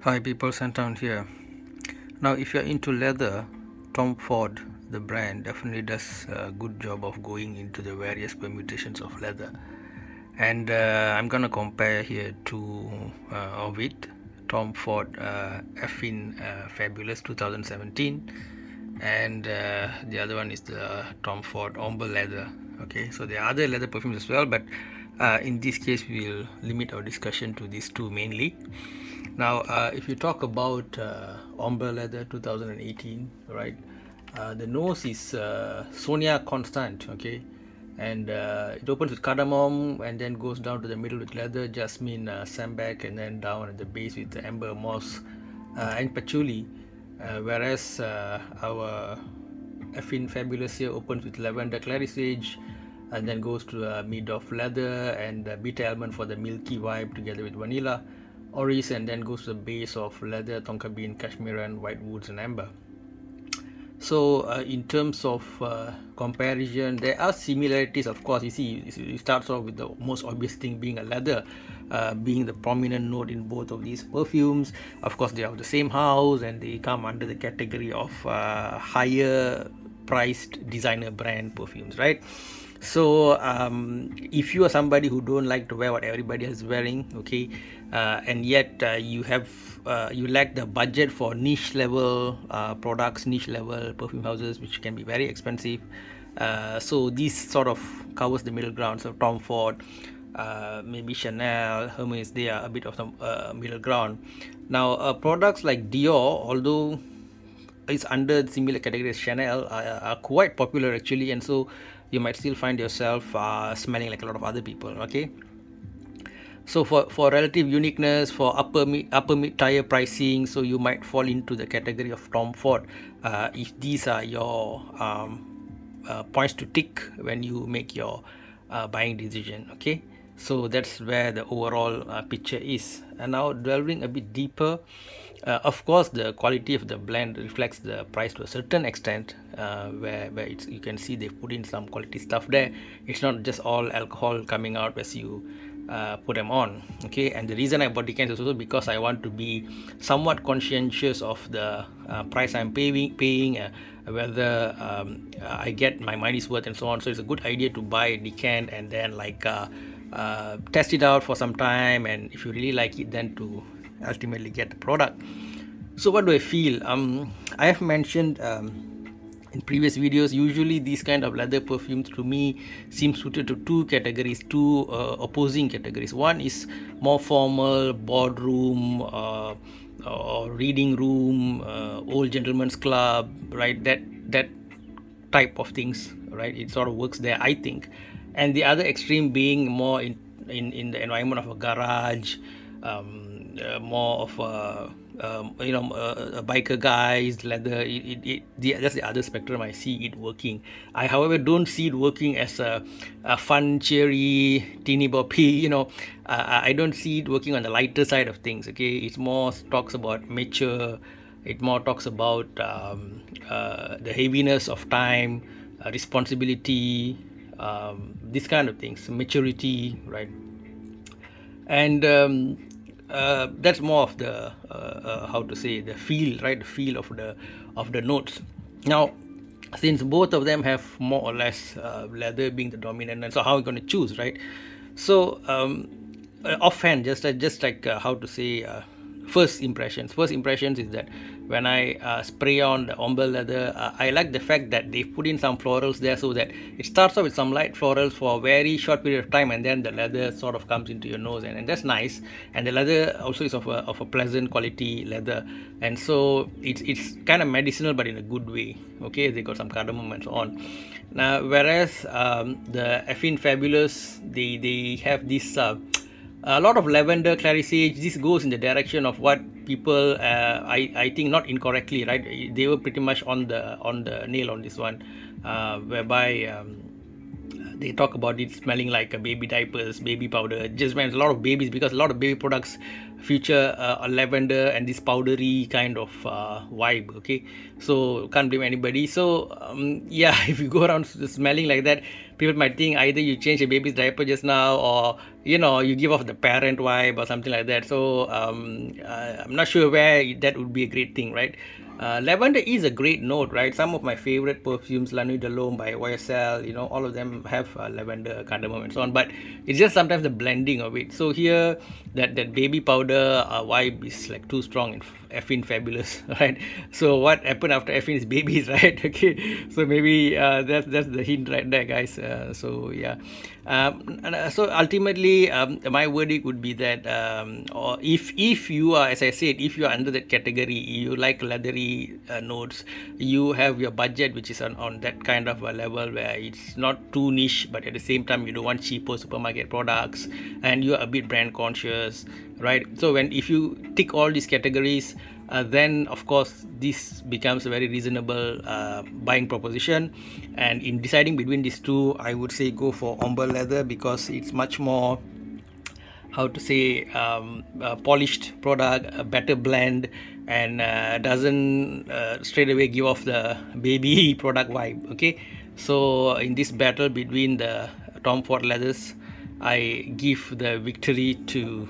Hi people, Santown here. Now if you're into leather, Tom Ford, the brand, definitely does a good job of going into the various permutations of leather. And I'm gonna compare here two of it. Tom Ford Effin Fabulous 2017, and the other one is the Tom Ford Ombre leather. Okay, so there are other leather perfumes as well, but in this case we'll limit our discussion to these two mainly. Now, if you talk about Ombre Leather 2018, right? The nose is Sonia Constant, okay, and it opens with cardamom and then goes down to the middle with leather, jasmine, sambac, and then down at the base with the amber moss and patchouli. Whereas our Effin Fabulous here opens with lavender clary sage and then goes to a mid of leather and bitter almond for the milky vibe together with vanilla orris, and then goes to the base of leather, tonka bean, cashmere, and white woods and amber. So in terms of comparison, there are similarities. Of course, you see, it starts off with the most obvious thing being a leather, being the prominent note in both of these perfumes. Of course, they are of the same house and they come under the category of higher priced designer brand perfumes, right? So if you are somebody who don't like to wear what everybody is wearing, okay, and yet you lack the budget for niche level products, niche level perfume houses, which can be very expensive. So this sort of covers the middle ground. So Tom Ford, maybe Chanel, Hermes, they are a bit of the middle ground. Now products like Dior, although it's under similar category as Chanel, are quite popular actually, and so you might still find yourself smelling like a lot of other people. Okay, so for relative uniqueness, for upper mid tier pricing, so you might fall into the category of Tom Ford if these are your points to tick when you make your buying decision. Okay, so that's where the overall picture is. And now delving a bit deeper, of course the quality of the blend reflects the price to a certain extent, where you can see they've put in some quality stuff there. It's not just all alcohol coming out as you put them on. Okay, and the reason I bought decants is also because I want to be somewhat conscientious of the price I'm paying, whether I get my money's worth and so on. So it's a good idea to buy a decant and then test it out for some time, and if you really like it, then to ultimately get the product. So what do I feel? I have mentioned in previous videos, usually these kind of leather perfumes to me seem suited to two categories, two opposing categories. One is more formal, boardroom, or reading room, old gentleman's club, right? That type of things, right? It sort of works there, I think. And the other extreme being more in the environment of a garage, more of a biker guys leather. That's the other spectrum I see it working. I, however, don't see it working as a fun, cheery, teeny boppy. I don't see it working on the lighter side of things. Okay, it's more talks about mature. It more talks about the heaviness of time, responsibility, these kind of things, maturity, right? And that's more of the how to say, the feel, right? The feel of the notes. Now, since both of them have more or less leather being the dominant, and so how are you going to choose, right? So offhand, just like how to say, first impressions is that when I spray on the ombre leather, I like the fact that they put in some florals there, so that it starts off with some light florals for a very short period of time, and then the leather sort of comes into your nose, and that's nice. And the leather also is of a pleasant quality leather, and so it's kind of medicinal, but in a good way. Okay, they got some cardamom and so on. Now, whereas the Effin Fabulous, they have this a lot of lavender clary sage. This goes in the direction of what people, I think not incorrectly, right? They were pretty much on the nail on this one, whereby they talk about it smelling like a baby diapers, baby powder. It just means a lot of babies, because a lot of baby products feature lavender and this powdery kind of vibe. Okay, so can't blame anybody. So yeah, if you go around smelling like that, people might think either you change a baby's diaper just now, or you give off the parent vibe or something like that. So I'm not sure where that would be a great thing, right? Lavender is a great note, right? Some of my favorite perfumes, La Nuit de l'Homme by YSL, all of them have lavender, cardamom, and so on. But it's just sometimes the blending of it. So here, that baby powder vibe is like too strong and effing fabulous, right? So what happened after effing is babies, right? Okay, so maybe that's the hint right there, guys. So yeah, so ultimately, my verdict would be that, or if you are, as I said, if you are under that category, you like leathery notes, you have your budget which is on that kind of a level where it's not too niche, but at the same time you don't want cheaper supermarket products, and you're a bit brand conscious, right? So if you tick all these categories, then of course this becomes a very reasonable buying proposition. And in deciding between these two, I would say go for Ombre leather, because it's much more, how to say, a polished product, a better blend, and doesn't straight away give off the baby product vibe. Okay, so in this battle between the Tom Ford leathers, I give the victory to